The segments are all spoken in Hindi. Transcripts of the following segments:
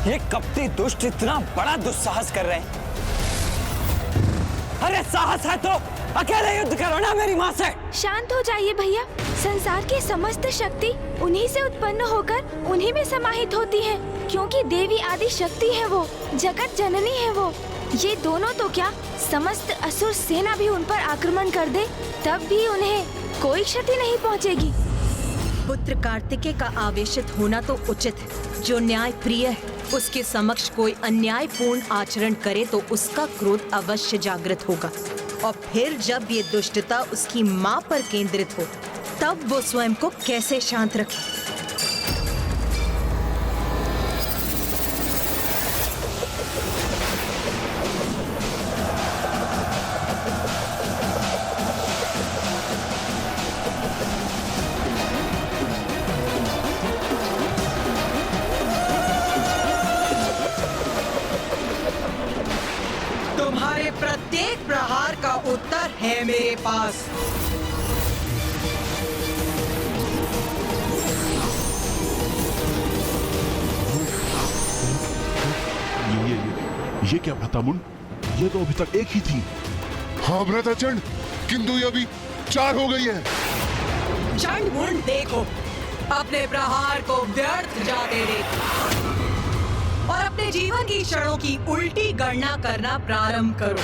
ये कपटी दुष्ट इतना बड़ा दुस्साहस कर रहे हैं। अरे साहस है तो अकेले युद्ध करो ना मेरी माँ से। शांत हो जाइए भैया। संसार की समस्त शक्ति उन्हीं से उत्पन्न होकर उन्हीं में समाहित होती है, क्योंकि देवी आदि शक्ति है वो, जगत जननी है वो। ये दोनों तो क्या, समस्त असुर सेना भी उन पर आक्रमण कर दे तब भी उन्हें कोई क्षति नहीं पहुंचेगी। पुत्र कार्तिकेय का आवेशित होना तो उचित है। जो न्याय प्रिय है उसके समक्ष कोई अन्यायपूर्ण आचरण करे तो उसका क्रोध अवश्य जागृत होगा, और फिर जब ये दुष्टता उसकी माँ पर केंद्रित हो तब वो स्वयं को कैसे शांत रखे। तुम्हारे प्रत्येक प्रहार का उत्तर है मेरे पास। ये क्या भ्रातामुंड, ये तो अभी तक एक ही थी। हाँ भ्राताचंड, किंतु ये अभी 4 हो गई है। चंडमुंड देखो, अपने प्रहार को व्यर्थ जाते देखो और अपने जीवन की क्षणों की उल्टी गणना करना प्रारंभ करो।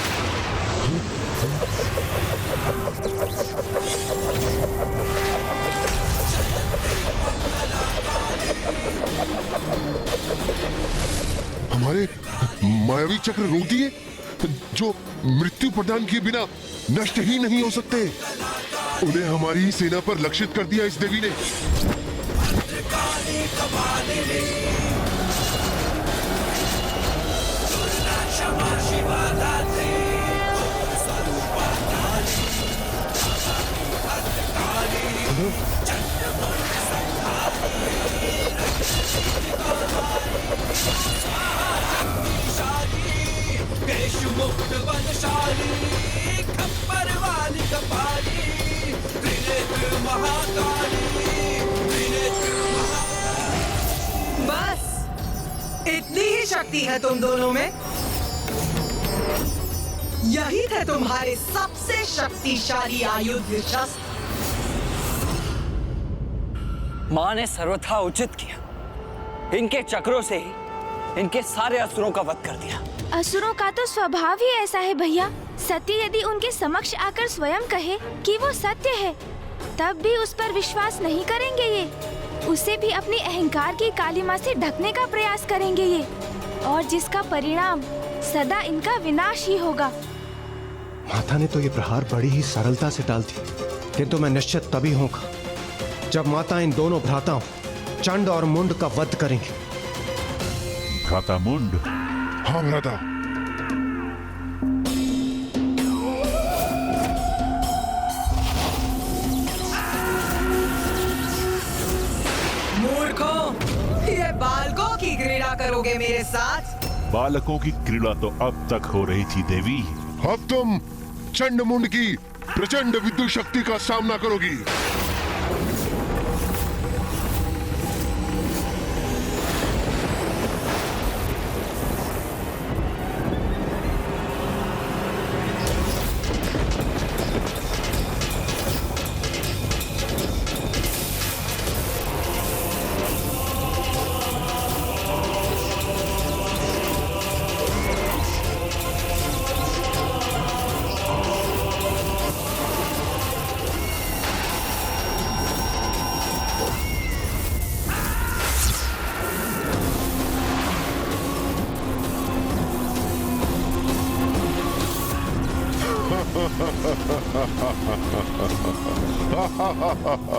हमारे मायावी चक्र रोक दिए, जो मृत्यु प्रदान किए बिना नष्ट ही नहीं हो सकते। उन्हें हमारी ही सेना पर लक्षित कर दिया इस देवी ने। बस इतनी ही शक्ति है तुम दोनों में। यही थे तुम्हारे सबसे शक्तिशाली आयुध शस्त्र। माँ ने सर्वथा उचित किया, इनके चक्रों से ही इनके सारे असुरों का वध कर दिया। असुरों का तो स्वभाव ही ऐसा है भैया। सत्य यदि उनके समक्ष आकर स्वयं कहे कि वो सत्य है, तब भी उस पर विश्वास नहीं करेंगे ये। उसे भी अपनी अहंकार की कालिमा से ढकने का प्रयास करेंगे ये, और जिसका परिणाम सदा इनका विनाश ही होगा। माता ने तो ये प्रहार बड़ी ही सरलता से डाल दी, किंतु मैं निश्चित तभी होगा जब माता इन दोनों भ्राताओं चंड और मुंड का वध करेंगे। भ्राता मुंड। हाँ भ्राता। मूर्खों, ये बालकों की क्रीड़ा करोगे मेरे साथ? बालकों की क्रीड़ा तो अब तक हो रही थी देवी। अब तुम चंडमुंड की प्रचंड विद्युत शक्ति का सामना करोगी।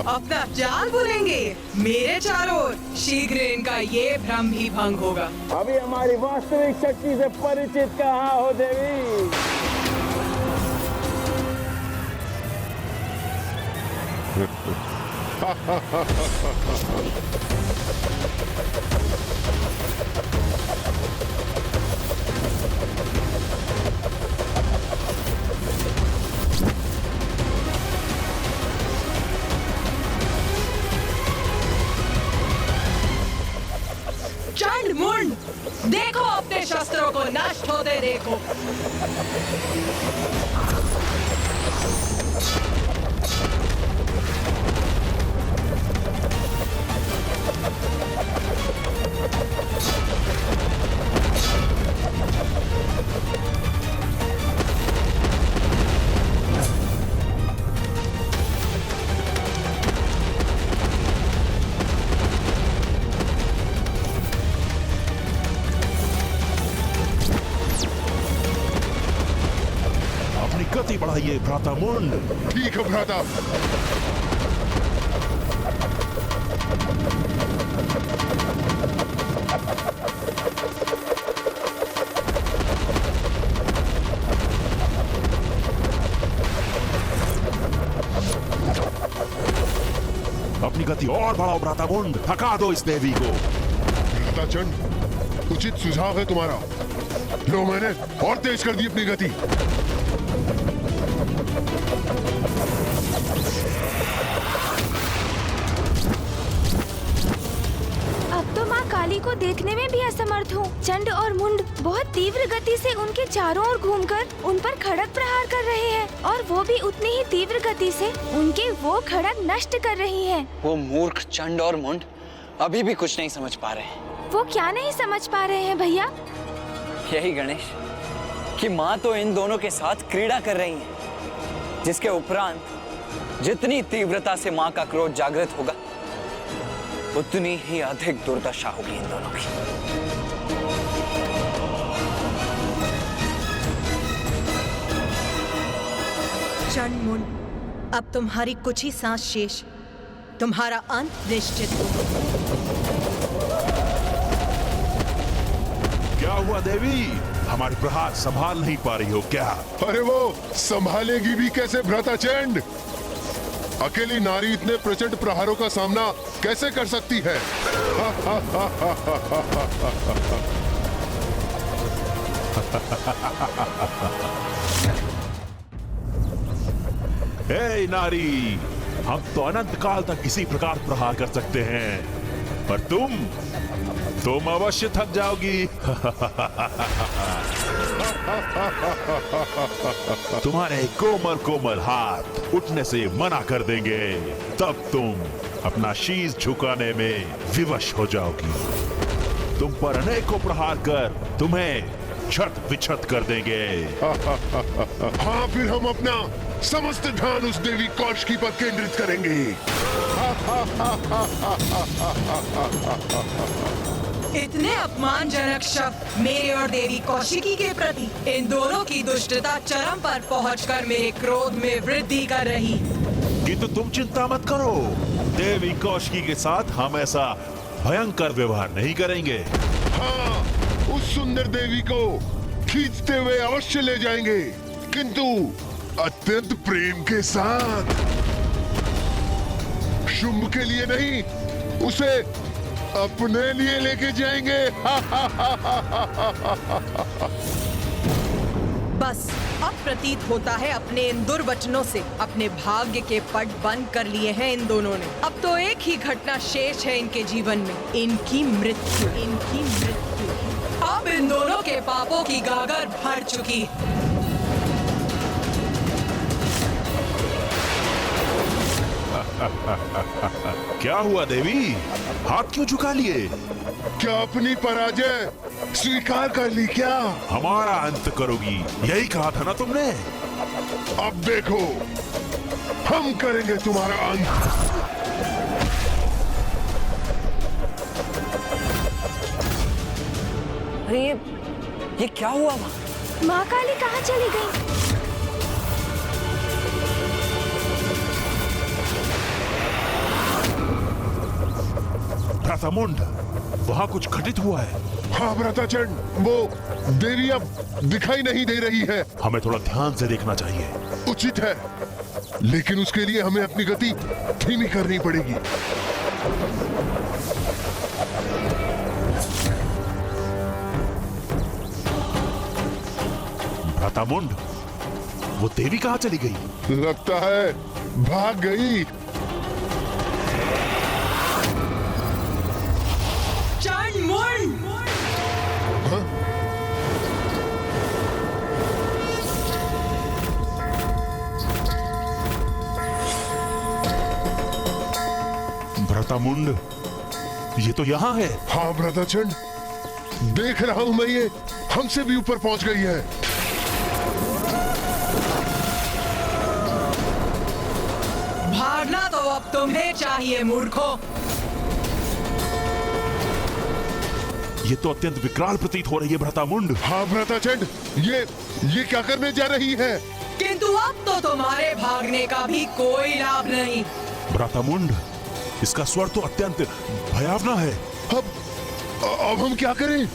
अपना जाल बुनेंगे मेरे चारों ओर। शीघ्र इनका ये भ्रम भी भंग होगा। अभी हमारी वास्तविक शक्ति से परिचित कहाँ हो देवी? चंड मुंड, देखो अपने शस्त्रों को नष्ट होते देखो। अपनी गति बढ़ाइए भ्राता मुंड। ठीक है भ्राता। अपनी गति और बढ़ाओ भ्राता मुंड, थका दो इस देवी को। भ्राता चंड, उचित सुझाव है तुम्हारा। लो, मैंने और तेज कर दी अपनी गति। अब तो माँ काली को देखने में भी असमर्थ हूँ। चंड और मुंड बहुत तीव्र गति से उनके चारों ओर घूमकर उन पर खड़ग प्रहार कर रहे हैं, और वो भी उतनी ही तीव्र गति से उनके वो खड़ग नष्ट कर रही हैं। वो मूर्ख चंड और मुंड अभी भी कुछ नहीं समझ पा रहे। वो क्या नहीं समझ पा रहे हैं भैया? यही गणेश कि माँ तो इन दोनों के साथ क्रीड़ा कर रही है, जिसके उपरांत जितनी तीव्रता से माँ का क्रोध जागृत होगा उतनी ही अधिक दुर्दशा होगी इन दोनों की। चंड मुंड, अब तुम्हारी कुछ ही सांस शेष, तुम्हारा अंत निश्चित होगा। क्या हुआ देवी? हमारी प्रहार संभाल नहीं पा रही हो क्या? अरे वो संभालेगी भी कैसे भ्राता चंड? अकेली नारी इतने प्रचंड प्रहारों का सामना कैसे कर सकती है? हे नारी, हम तो अनंत काल तक इसी प्रकार प्रहार कर सकते हैं, पर तुम अवश्य थक जाओगी। तुम्हारे कोमल कोमल हाथ उठने से मना कर देंगे, तब तुम अपना शीश झुकाने में विवश हो जाओगी। तुम पर अनेकों प्रहार कर तुम्हें छत विछत कर देंगे। हाँ, फिर हम अपना समस्त ध्यान उस देवी कौशिकी पर केंद्रित करेंगे। इतने अपमानजनक शब्द मेरे और देवी कौशिकी के प्रति, इन दोनों की दुष्टता चरम पर पहुंचकर मेरे क्रोध में वृद्धि कर रही। किंतु तुम चिंता मत करो, देवी कौशिकी के साथ हम ऐसा भयंकर व्यवहार नहीं करेंगे। हाँ, उस सुंदर देवी को खींचते हुए अवश्य ले जाएंगे, किंतु अत्यंत प्रेम के साथ। शुंभ के लिए नहीं, उसे अपने लिए लेके जाएंगे। बस अब प्रतीत होता है अपने इन दुर्वचनों से अपने भाग्य के पट बंद कर लिए हैं इन दोनों ने। अब तो एक ही घटना शेष है इनके जीवन में, इनकी मृत्यु। इनकी मृत्यु। अब इन दोनों के पापों की गागर भर चुकी। क्या हुआ देवी, हाथ क्यों झुका लिए? क्या अपनी पराजय स्वीकार कर ली क्या? हमारा अंत करोगी, यही कहा था ना तुमने। अब देखो, हम करेंगे तुम्हारा अंत। अरे ये क्या हुआ वहाँ? माँ काली कहाँ चली गई? भ्राता मुंड, वहाँ कुछ घटित हुआ है। हाँ भ्राता चंड, वो देवी अब दिखाई नहीं दे रही है। हमें थोड़ा ध्यान से देखना चाहिए। उचित है, लेकिन उसके लिए हमें अपनी गति धीमी करनी पड़ेगी। भ्राता मुंड, वो देवी कहाँ चली गई? लगता है भाग गई। चंड मुंड, भ्राता मुंड, ये तो यहाँ है। हाँ भ्राता चंड, देख रहा हूं मैं, ये हमसे भी ऊपर पहुंच गई है। भागना तो अब तुम्हें चाहिए मूर्खों। ये तो अत्यंत विकराल प्रतीत हो रही है भ्राता मुंड। हाँ भ्राता चंड, ये क्या करने जा रही है? किंतु अब तो तुम्हारे भागने का भी कोई लाभ नहीं। भ्राता मुंड, इसका स्वर तो अत्यंत भयावना है। अब हम क्या करें?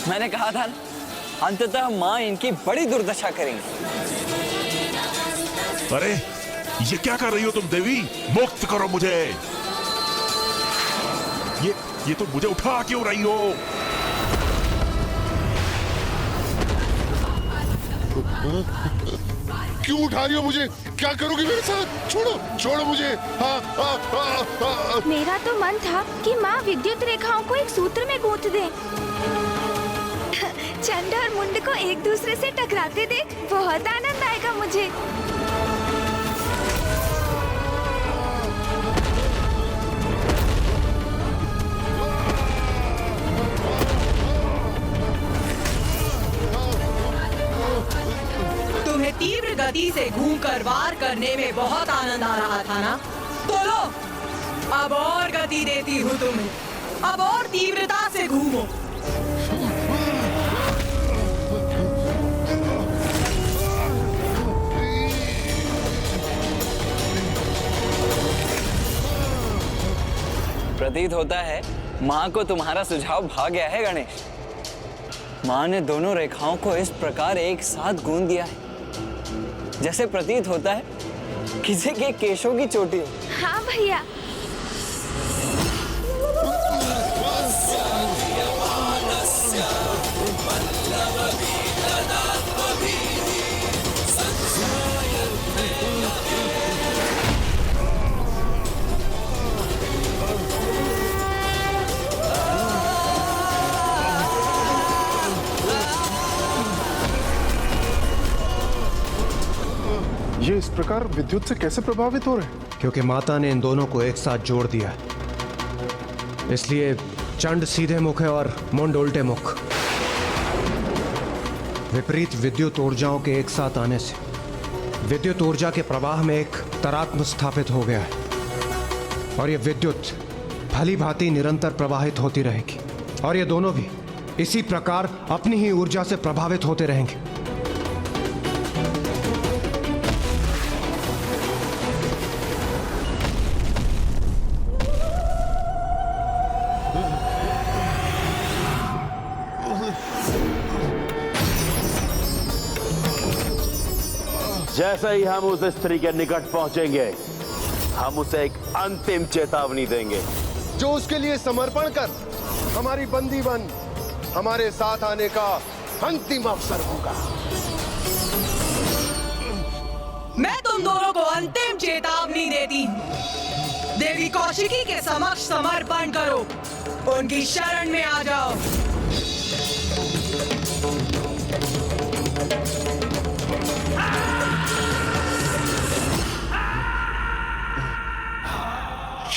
मैंने कहा था ना, अंततः माँ इनकी बड़ी दुर्दशा करेंगी। अरे ये क्या कर रही हो तुम देवी? मुक्त करो मुझे। ये तो मुझे उठा क्यों रही हो? क्यों उठा रही हो मुझे? क्या करोगी मेरे साथ? छोड़ो मुझे। मेरा तो मन था कि माँ विद्युत रेखाओं को एक सूत्र में गूंथ दे। चंड और मुंड को एक दूसरे से टकराते देख बहुत आनंद आएगा मुझे। तुम्हें तीव्र गति से घूमकर वार करने में बहुत आनंद आ रहा था ना? तो लो, अब और गति देती हूँ तुम्हें। अब और तीव्रता से घूमो। प्रतीत होता है माँ को तुम्हारा सुझाव भा गया है गणेश। माँ ने दोनों रेखाओं को इस प्रकार एक साथ गूंथ दिया है जैसे प्रतीत होता है किसी के केशों की चोटी हो। हाँ भैया। ये इस प्रकार विद्युत से कैसे प्रभावित हो रहे हैं? क्योंकि माता ने इन दोनों को एक साथ जोड़ दिया है, इसलिए चंड सीधे मुख है और मुंड उल्टे मुख। विपरीत विद्युत ऊर्जाओं के एक साथ आने से विद्युत ऊर्जा के प्रवाह में एक तरात्म स्थापित हो गया है और ये विद्युत भली भांति निरंतर प्रवाहित होती रहेगी और ये दोनों भी इसी प्रकार अपनी ही ऊर्जा से प्रभावित होते रहेंगे। जैसे ही हम उस स्त्री के निकट पहुंचेंगे, हम उसे एक अंतिम चेतावनी देंगे। जो उसके लिए समर्पण कर हमारी बंदी बन हमारे साथ आने का अंतिम अवसर होगा। मैं तुम दोनों को अंतिम चेतावनी देती हूँ। देवी कौशिकी के समक्ष समर्पण करो, उनकी शरण में आ जाओ।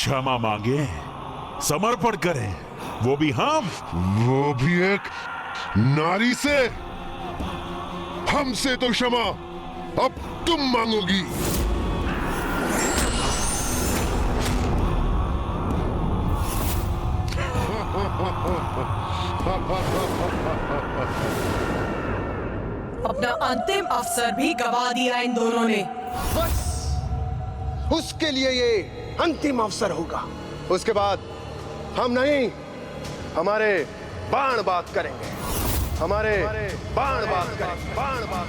क्षमा मांगे, समर्पण करें, वो भी हम। वो भी एक नारी से? हमसे तो क्षमा अब तुम मांगोगी। अपना अंतिम अवसर भी गवा दिया इन दोनों ने। बस उसके लिए ये अंतिम अवसर होगा। उसके बाद हम नहीं, हमारे बाण बात करेंगे। हमारे बाण बात करेंगे। बाण बात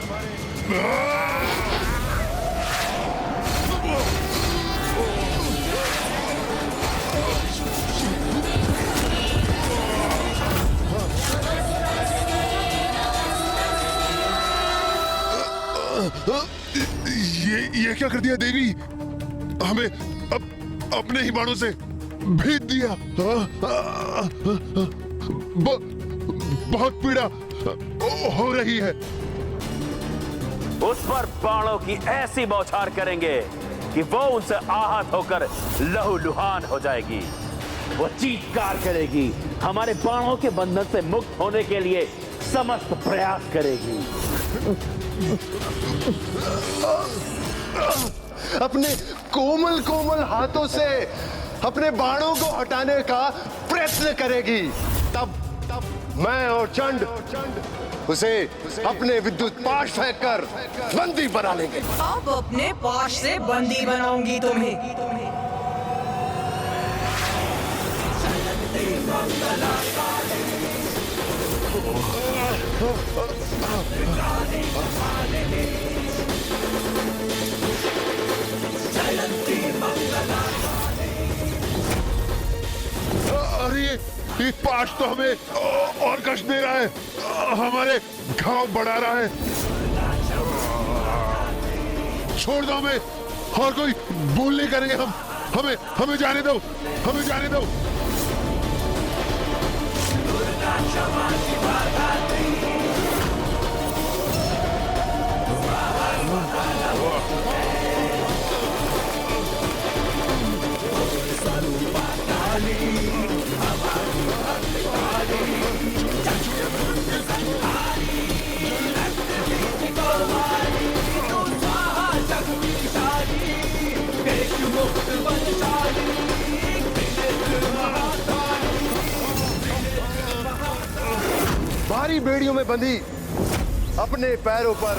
ये क्या कर दिया देवी? हमें अब अपने ही बाणों से भेद दिया। बहुत पीड़ा हो रही है। उस पर बाणों की ऐसी बौछार करेंगे कि वो उनसे आहत होकर लहूलुहान हो जाएगी। वो चीत्कार करेगी, हमारे बाणों के बंधन से मुक्त होने के लिए समस्त प्रयास करेगी। अपने कोमल कोमल हाथों से अपने बाणों को हटाने का प्रयत्न करेगी। तब मैं और चंड उसे अपने विद्युत पाश फेंक कर बंदी बना लेंगे। अब अपने पाश से बंदी बनाऊंगी तुम्हें। अरे ये पाश तो हमें और कष्ट दे रहा है, हमारे घाव बढ़ा रहा है। छोड़ दो हमें, और कोई भूल नहीं करेंगे हम। हमें जाने दो, हमें जाने दो। भारी बेड़ियों में बंधी अपने पैरों पर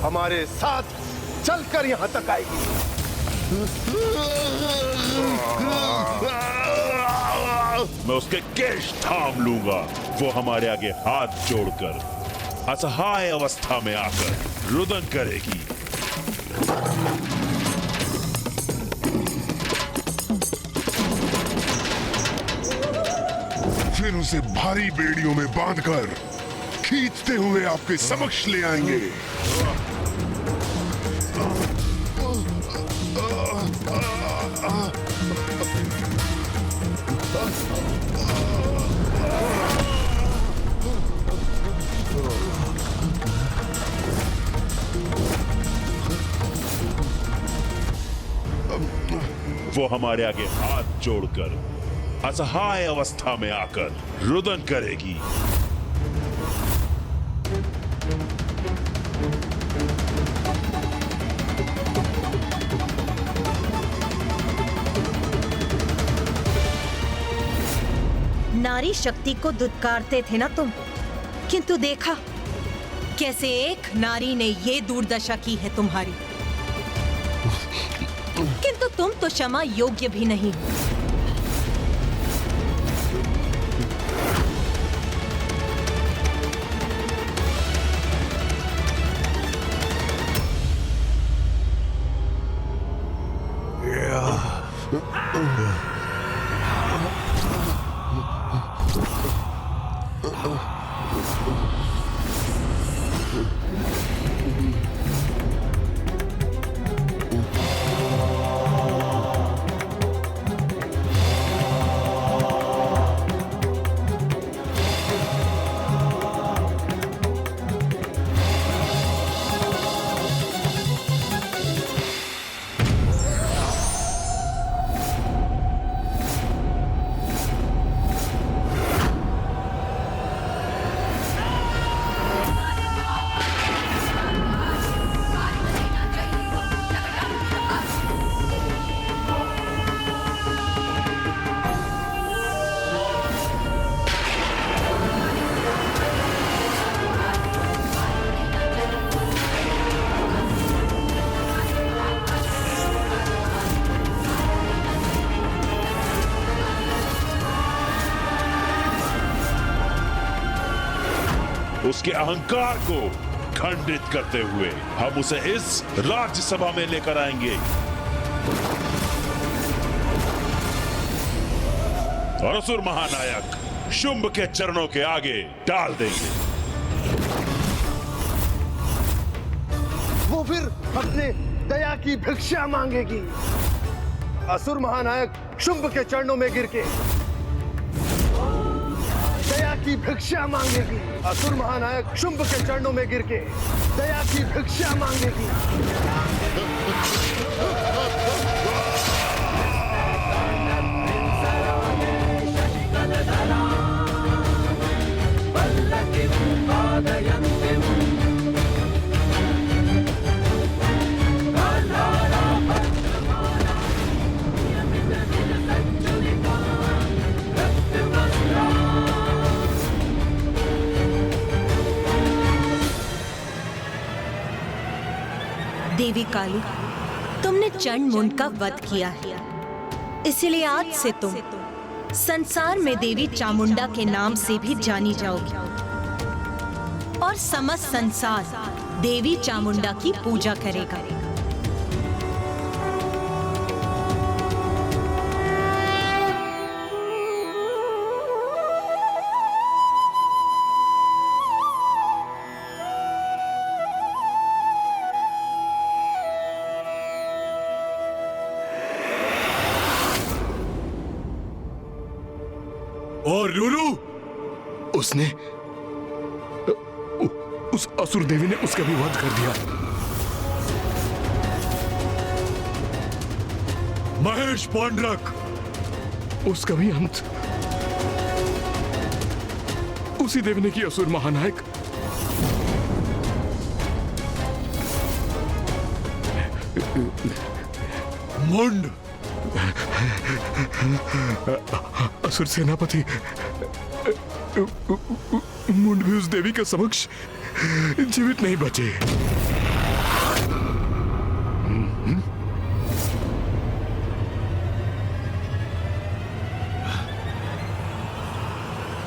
हमारे साथ चलकर यहां तक आएगी। मैं उसके केश थाम लूंगा। वो हमारे आगे हाथ जोड़कर असहाय अवस्था में आकर रुदन करेगी। फिर उसे भारी बेड़ियों में बांधकर खींचते हुए आपके समक्ष ले आएंगे। वो हमारे आगे हाथ जोड़कर असहाय अवस्था में आकर रुदन करेगी। नारी शक्ति को दुत्कारते थे ना तुम, किंतु देखा कैसे एक नारी ने ये दुर्दशा की है तुम्हारी। किंतु तुम तो क्षमा योग्य भी नहीं। उसके अहंकार को खंडित करते हुए हम उसे इस राज्यसभा में लेकर आएंगे और असुर महानायक शुंभ के चरणों के आगे डाल देंगे। वो फिर अपने दया की भिक्षा मांगेगी। असुर महानायक शुंभ के चरणों में गिर के दया की भिक्षा मांगेगी। असुर महानायक शुंभ के चरणों में गिर के दया की भिक्षा मांगेगी। देवी काली, तुमने चंड मुंड का वध किया है, इसलिए आज से तुम संसार में देवी चामुंडा के नाम से भी जानी जाओगी और समस्त संसार देवी चामुंडा की पूजा करेगा। और लूलू, उसने उस असुर देवी ने उसका भी वध कर दिया। महेश पांडरक, उसका भी अंत उसी देवी ने किया। असुर महानायक मुंड, असुर सेनापति मुंड भी उस देवी के समक्ष जीवित नहीं बचे।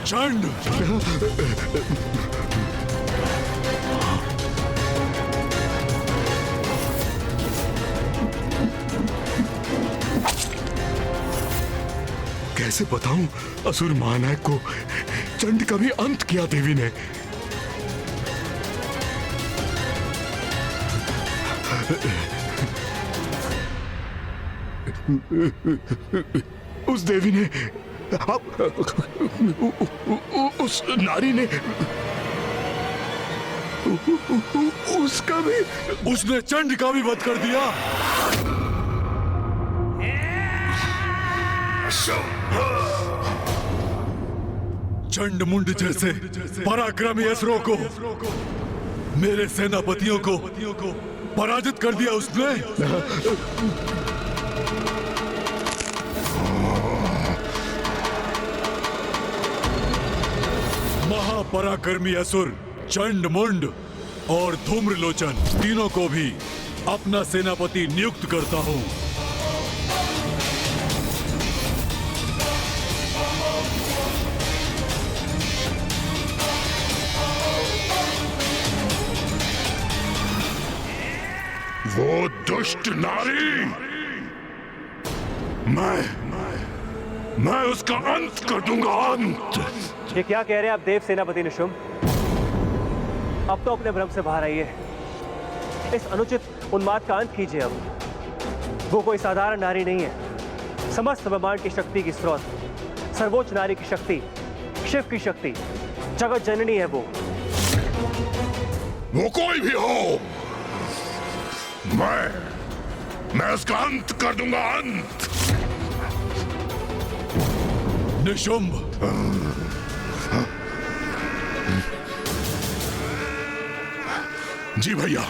चंड, कैसे बताऊं असुर महानायक को चंड का भी अंत किया देवी ने। उस देवी ने, उस नारी ने, उसका भी, उसने चंड का भी वध कर दिया। चंड मुंड जैसे पराक्रमी असुरों को, मेरे सेनापतियों को पराजित कर दिया उसने। महापराक्रमी असुर चंड मुंड और धूम्रलोचन तीनों को भी अपना सेनापति नियुक्त करता हूं। वो दुष्ट नारी, मैं उसका अंत कर दूंगा, अंत। ये क्या कह रहे हैं आप देव सेनापति निशुंभ? अब तो अपने भ्रम से बाहर आइए। इस अनुचित उन्माद का अंत कीजिए। अब वो कोई साधारण नारी नहीं है, समस्त ब्रह्मांड की शक्ति की स्रोत, सर्वोच्च नारी की शक्ति, शिव की शक्ति, जगत जननी है वो कोई भी हो, मैं उसका अंत कर दूंगा, अंत। निशुंभ, जी भैया।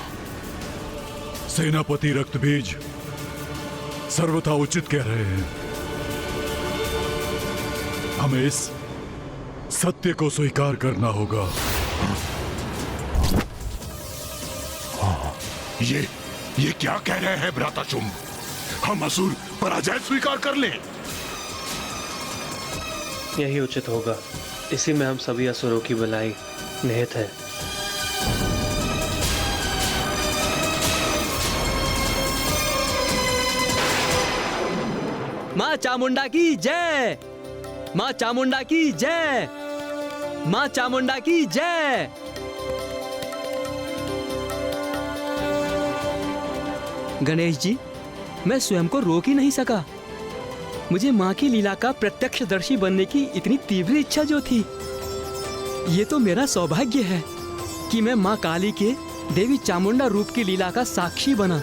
सेनापति रक्तबीज सर्वथा उचित कह रहे हैं। हमें इस सत्य को स्वीकार करना होगा। ये क्या कह रहे हैं भ्राताशुंभ? हम असुर पराजय स्वीकार कर लें? यही उचित होगा। इसी में हम सभी असुरों की भलाई निहित है। मां चामुंडा की जय, मां चामुंडा की जय, मां चामुंडा की जय। गणेश जी, मैं स्वयं को रोक ही नहीं सका। मुझे माँ की लीला का प्रत्यक्षदर्शी बनने की इतनी तीव्र इच्छा जो थी, ये तो मेरा सौभाग्य है कि मैं माँ काली के देवी चामुंडा रूप की लीला का साक्षी बना।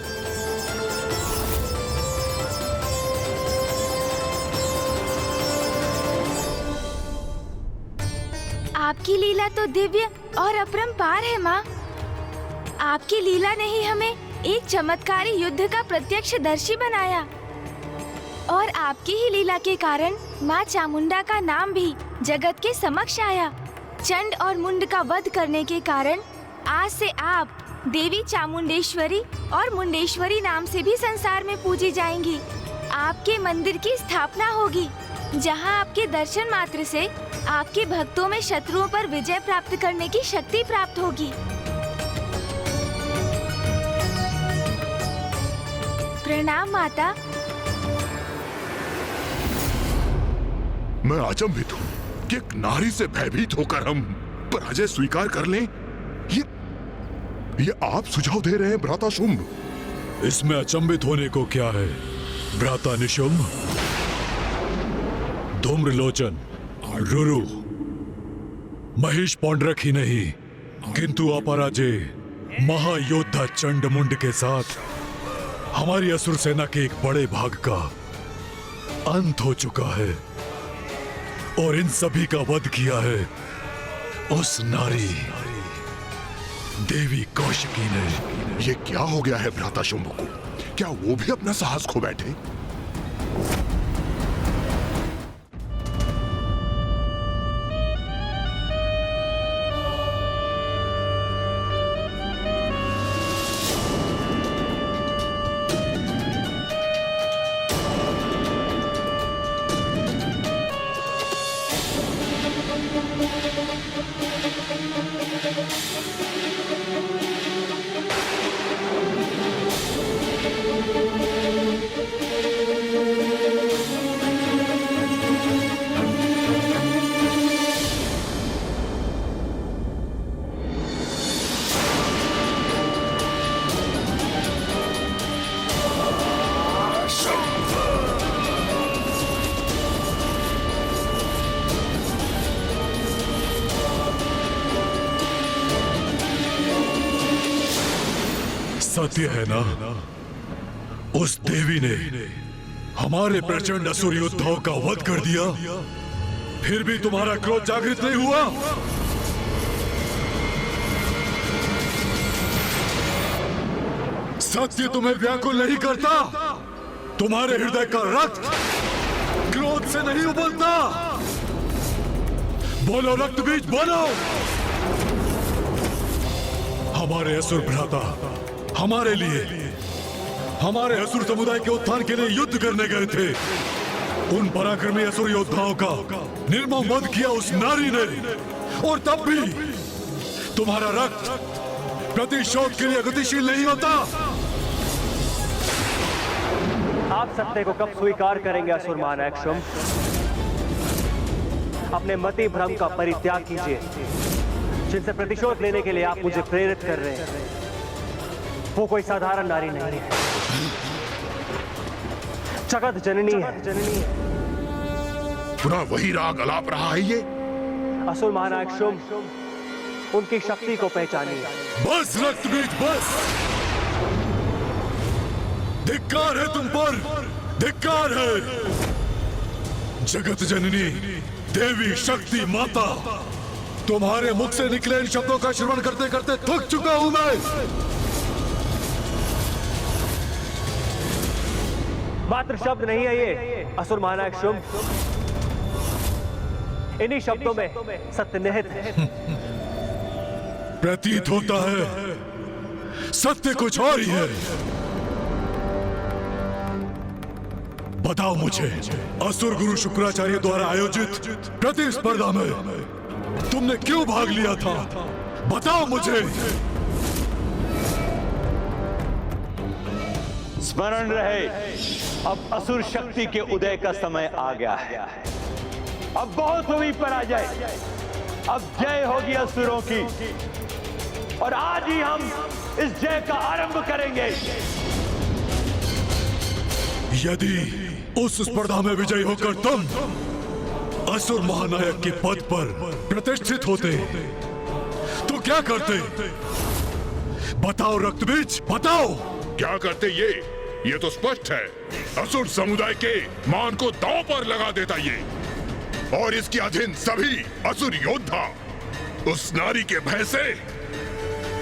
आपकी लीला तो दिव्य और अपरंपार है माँ। आपकी लीला ने ही हमें एक चमत्कारी युद्ध का प्रत्यक्षदर्शी बनाया और आपकी ही लीला के कारण माँ चामुंडा का नाम भी जगत के समक्ष आया। चंड और मुंड का वध करने के कारण आज से आप देवी चामुंडेश्वरी और मुंडेश्वरी नाम से भी संसार में पूजी जाएंगी। आपके मंदिर की स्थापना होगी, जहाँ आपके दर्शन मात्र से आपके भक्तों में शत्रुओं पर विजय प्राप्त करने की शक्ति प्राप्त होगी। प्रणाम माता। मैं अचंभित हूँ कि एक नारी से भयभीत होकर हम पराजय स्वीकार कर लें। ये आप सुझाव दे रहे हैं भ्राता शुंभ? इसमें अचंभित होने को क्या है भ्राता निशुंभ? धूम्रलोचन, रुरु, महेश पौंड्रक ही नहीं किंतु अपराजय महायोद्धा चंडमुंड के साथ हमारी असुर सेना के एक बड़े भाग का अंत हो चुका है और इन सभी का वध किया है उस नारी देवी कौशिकी ने। ये क्या हो गया है भ्राता शुंभ को? क्या वो भी अपना साहस खो बैठे? सत्य है ना, उस देवी ने हमारे प्रचंड असुर योद्धाओं का वध कर दिया, फिर भी तुम्हारा क्रोध जागृत नहीं हुआ? सत्य तुम्हें व्याकुल नहीं करता? तुम्हारे हृदय का रक्त क्रोध से नहीं उबलता? बोलो रक्त बीज बोलो। हमारे असुर भ्राता हमारे लिए, हमारे असुर समुदाय के उत्थान के लिए युद्ध करने गए थे। उन पराक्रमी असुर योद्धाओं का निर्मम वध किया उस नारी ने, और तब भी तुम्हारा रक्त प्रतिशोध के लिए गतिशील नहीं होता। आप सत्य को कब स्वीकार करेंगे असुर महानायक शुंभ? अपने मति भ्रम का परित्याग कीजिए, जिनसे प्रतिशोध लेने के लिए आप मुझे प्रेरित कर रहे हैं। वो कोई साधारण नारी नहीं है, जगत जननी है। पुनः वही राग अलाप रहा है ये? असुर महानायक शुंभ, उनकी शक्ति को पहचानिए। बस रक्तबीज बस। धिक्कार है तुम पर, धिक्कार है। जगत जननी देवी शक्ति माता, तुम्हारे मुख से निकले इन शब्दों का श्रवण करते करते थक चुका हूं मैं। मात्र शब्द नहीं है ये असुर महानायक शुंभ, इन्हीं शब्दों में सत्य निहित है। प्रतीत होता है सत्य कुछ और ही है। बताओ मुझे, असुर गुरु शुक्राचार्य द्वारा आयोजित प्रतिस्पर्धा में तुमने क्यों भाग लिया था? बताओ मुझे। स्मरण रहे, अब असुर शक्ति के उदय का समय आ गया है। अब बहुत हुई पराजय, अब जय होगी असुरों की, और आज ही हम इस जय का आरंभ करेंगे। यदि उस स्पर्धा में विजयी होकर तुम असुर महानायक के पद पर प्रतिष्ठित होते तो क्या करते? बताओ रक्तबीज, बताओ। क्या करते ये तो स्पष्ट है। असुर समुदाय के मान को दांव पर लगा देता ये, और इसके अधीन सभी असुर योद्धा उस नारी के भय से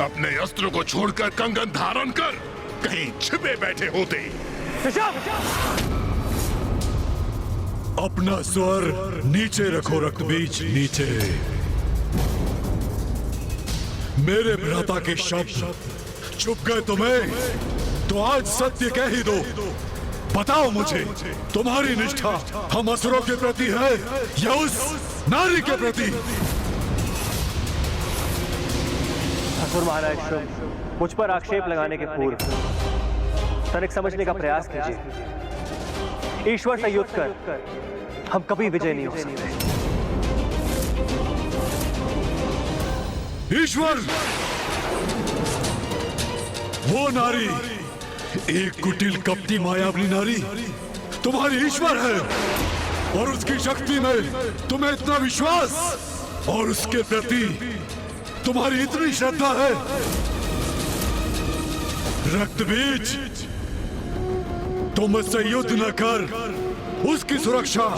अपने अस्त्रों को छोड़कर कंगन धारण कर कहीं छिपे बैठे होते। अपना स्वर नीचे रखो रक्तबीज, नीचे। मेरे भ्राता के शब्द चुप गए तुम्हें, तो आज सत्य कह ही दो। बताओ मुझे, तुम्हारी निष्ठा हम असुरों के प्रति है या उस नारी के प्रति? असुर महाराज शुंभ, मुझ पर आक्षेप लगाने के पूर्व तनिक समझने का प्रयास कीजिए। ईश्वर से युद्ध कर हम कभी विजय नहीं हो सकते। ईश्वर, वो नारी, एक कुटिल कपटी मायावी नारी तुम्हारी ईश्वर है, और उसकी शक्ति में तुम्हें इतना विश्वास और उसके प्रति तुम्हारी इतनी श्रद्धा है। रक्तबीज, तुम मुझसे युद्ध न कर उसकी सुरक्षा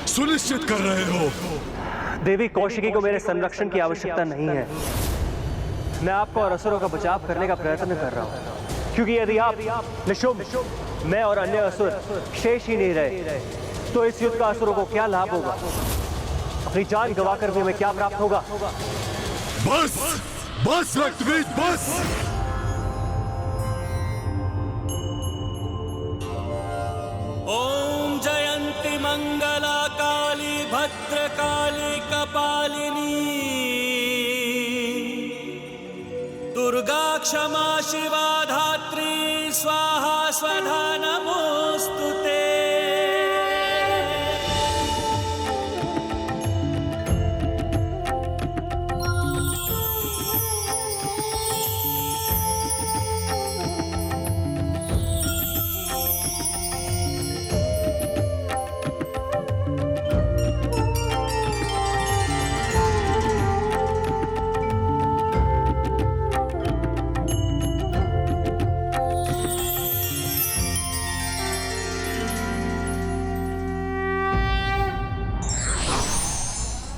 सुनिश्चित कर रहे हो। देवी कौशिकी को मेरे संरक्षण की आवश्यकता नहीं है। मैं आपको और असुरों का बचाव करने का प्रयत्न कर रहा हूं, क्योंकि यदि आप निशुंभ, मैं और अन्य असुर शेष ही नहीं रहे तो इस युद्ध का असुरों को क्या लाभ होगा? अपनी जान गंवाकर भी हमें क्या प्राप्त होगा? बस बस रक्तबीज, बस। ओम जयंती मंगला काली भद्रकाली कपालिनी दुर्गा क्षमा शिवा धात्री स्वाहा स्वधा नमोस्तुते।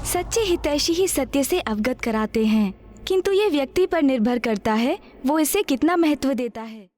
सच्चे हितैषी ही सत्य से अवगत कराते हैं, किंतु ये व्यक्ति पर निर्भर करता है वो इसे कितना महत्व देता है।